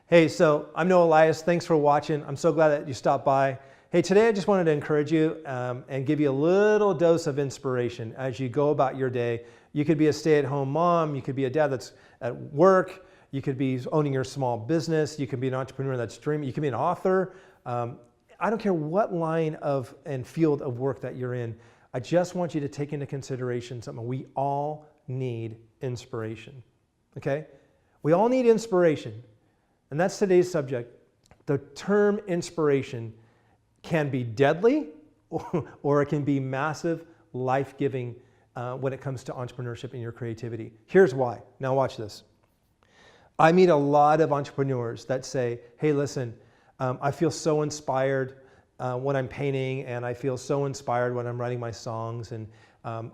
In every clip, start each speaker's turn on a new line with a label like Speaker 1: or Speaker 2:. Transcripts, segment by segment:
Speaker 1: Hey, so I'm Noah Elias. Thanks for watching. I'm so glad that you stopped by. Hey, today I just wanted to encourage you and give you a little dose of inspiration as you go about your day. You could be a stay-at-home mom. You could be a dad that's at work. You could be owning your small business. You could be an entrepreneur that's dreaming. You could be an author. I don't care what line of and field of work that you're in. I just want you to take into consideration something. We all need inspiration, okay? We all need inspiration. And that's today's subject. The term inspiration can be deadly or it can be massive, life-giving when it comes to entrepreneurship and your creativity. Here's why. Now watch this. I meet a lot of entrepreneurs that say, hey, listen, I feel so inspired when I'm painting, and I feel so inspired when I'm writing my songs, and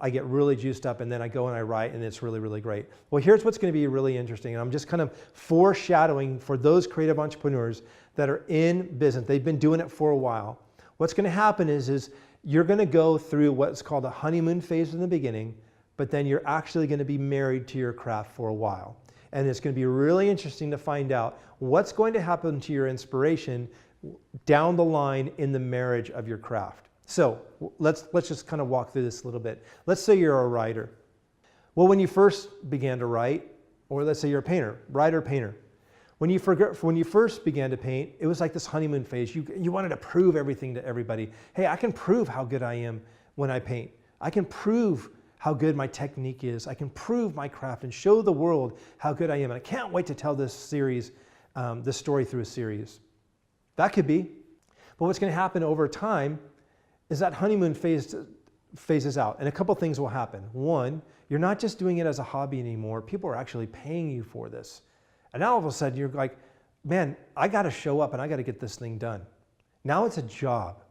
Speaker 1: I get really juiced up, and then I go and I write, and it's really, really great. Well, here's what's going to be really interesting, and I'm just kind of foreshadowing for those creative entrepreneurs that are in business. They've been doing it for a while. What's going to happen is you're going to go through what's called a honeymoon phase in the beginning, but then you're actually going to be married to your craft for a while. And it's going to be really interesting to find out what's going to happen to your inspiration down the line in the marriage of your craft. So let's just kind of walk through this a little bit. Let's say you're a writer. Well, when you first began to write, or let's say you're a painter, writer, painter. When you first began to paint, it was like this honeymoon phase. You wanted to prove everything to everybody. Hey, I can prove how good I am when I paint. I can prove how good my technique is. I can prove my craft and show the world how good I am. And I can't wait to tell this series, this story through a series. That could be. But what's going to happen over time is that honeymoon phase phases out, and a couple things will happen. One, you're not just doing it as a hobby anymore. People are actually paying you for this. And now all of a sudden you're like, man, I got to show up and I got to get this thing done. Now it's a job,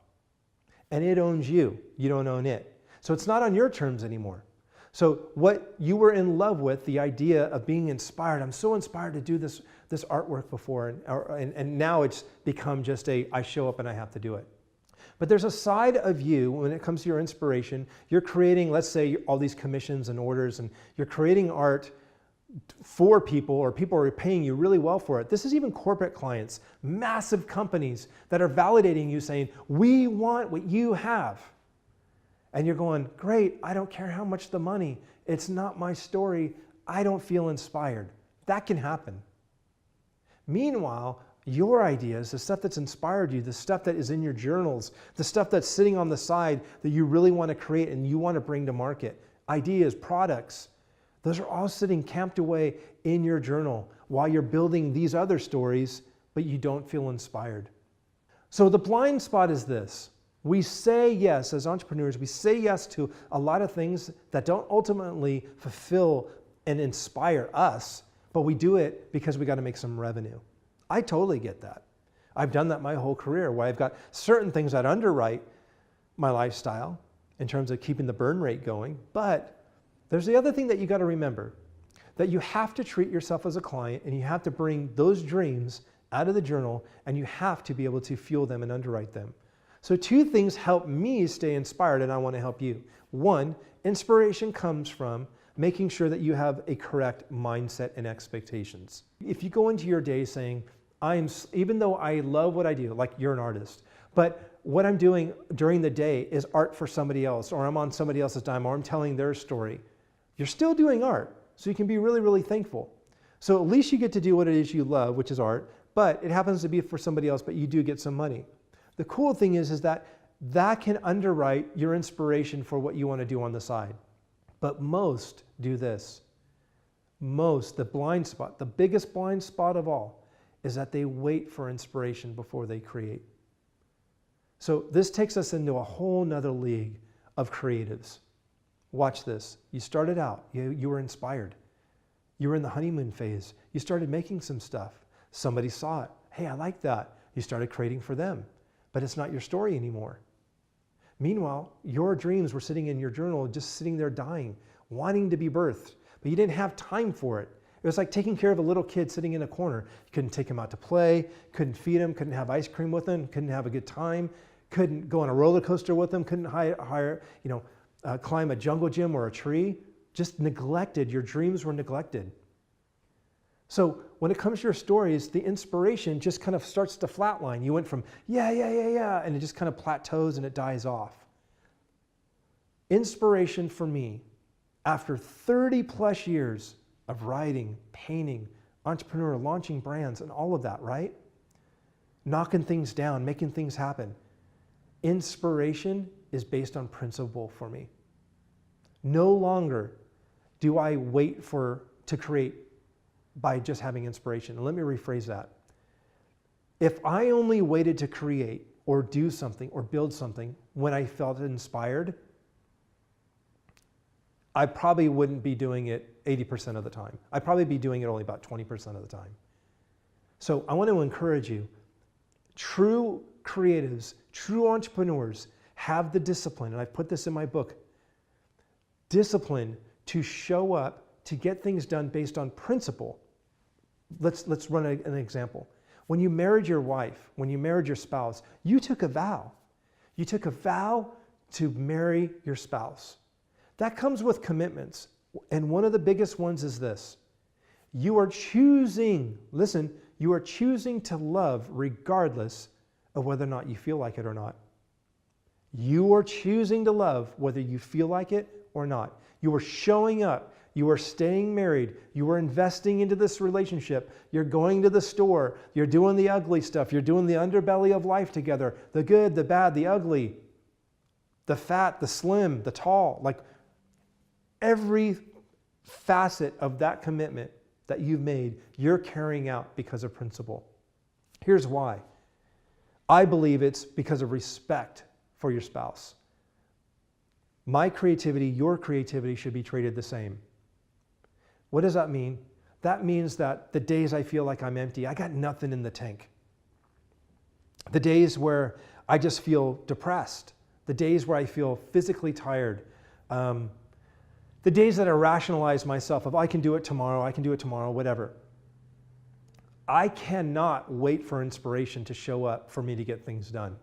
Speaker 1: and it owns you. You don't own it. So it's not on your terms anymore. So what you were in love with, the idea of being inspired, I'm so inspired to do this artwork before, and now it's become just I show up and I have to do it. But there's a side of you when it comes to your inspiration. You're creating, let's say, all these commissions and orders, and you're creating art for people, or people are paying you really well for it. This is even corporate clients, massive companies that are validating you, saying, we want what you have. And you're going, great, I don't care how much the money. It's not my story. I don't feel inspired. That can happen. Meanwhile, your ideas, the stuff that's inspired you, the stuff that is in your journals, the stuff that's sitting on the side that you really want to create and you want to bring to market, ideas, products, those are all sitting camped away in your journal while you're building these other stories, but you don't feel inspired. So the blind spot is this. We say yes as entrepreneurs, we say yes to a lot of things that don't ultimately fulfill and inspire us, but we do it because we got to make some revenue. I totally get that. I've done that my whole career, where I've got certain things that underwrite my lifestyle in terms of keeping the burn rate going. But there's the other thing that you got to remember, that you have to treat yourself as a client, and you have to bring those dreams out of the journal, and you have to be able to fuel them and underwrite them. So two things help me stay inspired, and I want to help you. One, inspiration comes from making sure that you have a correct mindset and expectations. If you go into your day saying, even though I love what I do, like you're an artist, but what I'm doing during the day is art for somebody else, or I'm on somebody else's dime, or I'm telling their story, you're still doing art. So you can be really, really thankful. So at least you get to do what it is you love, which is art, but it happens to be for somebody else, but you do get some money. The cool thing is that can underwrite your inspiration for what you want to do on the side. But most do this. Most, the blind spot, the biggest blind spot of all, is that they wait for inspiration before they create. So this takes us into a whole nother league of creatives. Watch this. You started out, you were inspired. You were in the honeymoon phase. You started making some stuff. Somebody saw it. Hey, I like that. You started creating for them. But it's not your story anymore. Meanwhile, your dreams were sitting in your journal, just sitting there dying, wanting to be birthed, but you didn't have time for it. It was like taking care of a little kid sitting in a corner. You couldn't take him out to play, couldn't feed him, couldn't have ice cream with him, couldn't have a good time, couldn't go on a roller coaster with him, couldn't climb a jungle gym or a tree. Just neglected. Your dreams were neglected. So when it comes to your stories, the inspiration just kind of starts to flatline. You went from yeah, and it just kind of plateaus and it dies off. Inspiration for me, after 30 plus years of writing, painting, entrepreneur, launching brands, and all of that, right? Knocking things down, making things happen. Inspiration is based on principle for me. No longer do I wait to create by just having inspiration. And let me rephrase that. If I only waited to create or do something or build something when I felt inspired, I probably wouldn't be doing it 80% of the time. I'd probably be doing it only about 20% of the time. So I want to encourage you. True creatives, true entrepreneurs have the discipline, and I put this in my book, discipline to show up, to get things done based on principle. Let's run an example. When you married your wife, when you married your spouse, you took a vow. You took a vow to marry your spouse. That comes with commitments. And one of the biggest ones is this. You are choosing, listen, you are choosing to love regardless of whether or not you feel like it or not. You are choosing to love whether you feel like it or not. You are showing up. You are staying married. You are investing into this relationship. You're going to the store. You're doing the ugly stuff. You're doing the underbelly of life together. The good, the bad, the ugly, the fat, the slim, the tall. Like every facet of that commitment that you've made, you're carrying out because of principle. Here's why. I believe it's because of respect for your spouse. My creativity, your creativity should be treated the same. What does that mean? That means that the days I feel like I'm empty, I got nothing in the tank. The days where I just feel depressed, the days where I feel physically tired, the days that I rationalize myself of I can do it tomorrow, whatever. I cannot wait for inspiration to show up for me to get things done.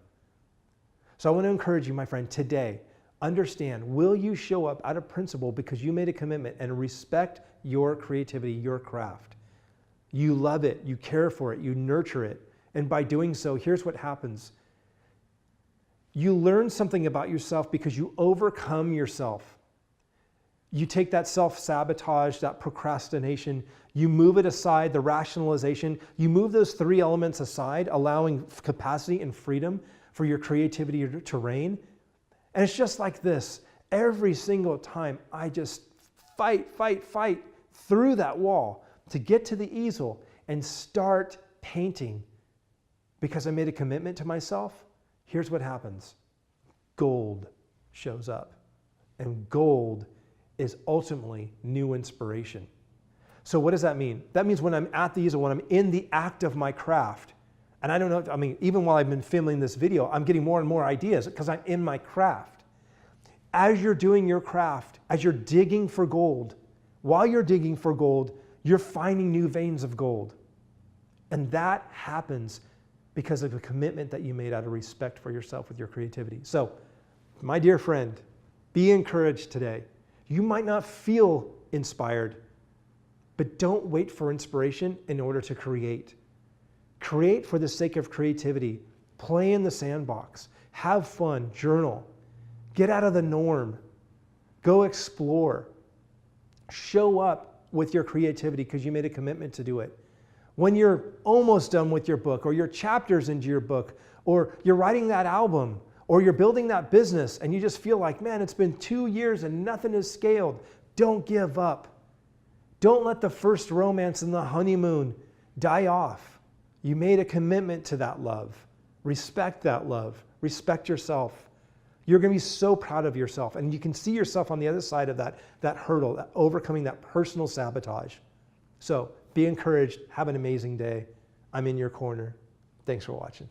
Speaker 1: So I want to encourage you, my friend, today, understand, will you show up out of principle because you made a commitment and respect your creativity, your craft? You love it, you care for it, you nurture it. And by doing so, here's what happens. You learn something about yourself because you overcome yourself. You take that self-sabotage, that procrastination, you move it aside, the rationalization, you move those three elements aside, allowing capacity and freedom for your creativity to reign. And it's just like this. Every single time I just fight through that wall to get to the easel and start painting because I made a commitment to myself, here's what happens. Gold shows up. And gold is ultimately new inspiration. So what does that mean? That means when I'm at the easel, when I'm in the act of my craft, and I don't know, I mean, even while I've been filming this video, I'm getting more and more ideas because I'm in my craft. As you're doing your craft, as you're digging for gold, while you're digging for gold, you're finding new veins of gold. And that happens because of a commitment that you made out of respect for yourself with your creativity. So, my dear friend, be encouraged today. You might not feel inspired, but don't wait for inspiration in order to create. Create for the sake of creativity. Play in the sandbox. Have fun. Journal. Get out of the norm. Go explore. Show up with your creativity because you made a commitment to do it. When you're almost done with your book, or your chapters into your book, or you're writing that album, or you're building that business and you just feel like, man, it's been 2 years and nothing has scaled. Don't give up. Don't let the first romance and the honeymoon die off. You made a commitment to that love. Respect that love. Respect yourself. You're going to be so proud of yourself, and you can see yourself on the other side of that hurdle, that overcoming that personal sabotage. So be encouraged. Have an amazing day. I'm in your corner. Thanks for watching.